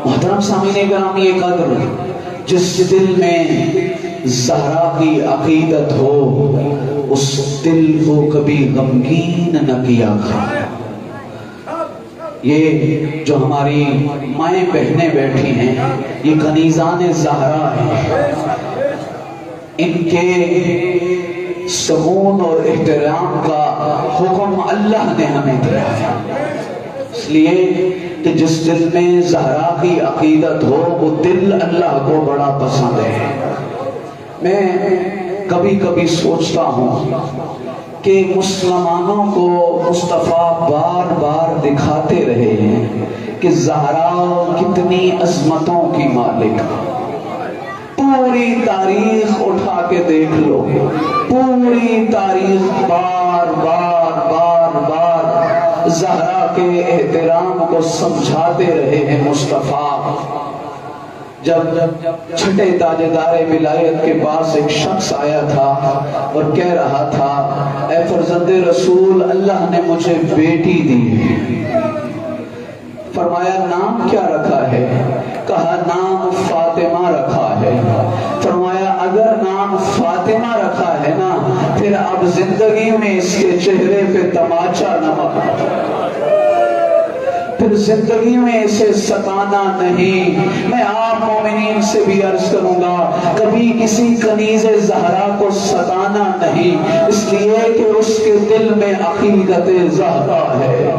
محترم سامعین گرامی، یہ قدر جس دل میں زہرا کی عقیدت ہو اس دل کو کبھی غمگین نہ کیا کھائے۔ یہ جو ہماری مائیں بہنیں بیٹھی ہیں یہ کنیزان زہرا ہیں، ان کے سکون اور احترام کا حکم اللہ نے ہمیں دیا ہے، اس لیے کہ جس دل میں زہرا کی عقیدت ہو وہ دل اللہ کو بڑا پسند ہے۔ میں کبھی کبھی سوچتا ہوں کہ مسلمانوں کو مصطفیٰ بار بار دکھاتے رہے ہیں کہ زہرا کتنی عظمتوں کی مالک ہے۔ پوری تاریخ اٹھا کے دیکھ لو، پوری تاریخ بار بار بار بار زہرا کے احترام کو سمجھاتے رہے ہیں مصطفیٰ۔ جب چھٹے تاجدار ولایت کے پاس ایک شخص آیا تھا اور کہہ رہا تھا، اے فرزند رسول، اللہ نے مجھے بیٹی دی۔ فرمایا نام کیا رکھا ہے؟ کہا نام فاطمہ رکھا ہے۔ فرمایا اگر نام فاطمہ رکھا ہے نا، پھر اب زندگی میں اس کے چہرے پہ تماچا نہ مارنا، پھر زندگی میں اسے ستانا نہیں۔ میں آپ مومنین سے بھی عرض کروں گا، کبھی کسی کنیز زہرا کو ستانا نہیں، اس لیے کہ اس کے دل میں عقیدت زہرا ہے۔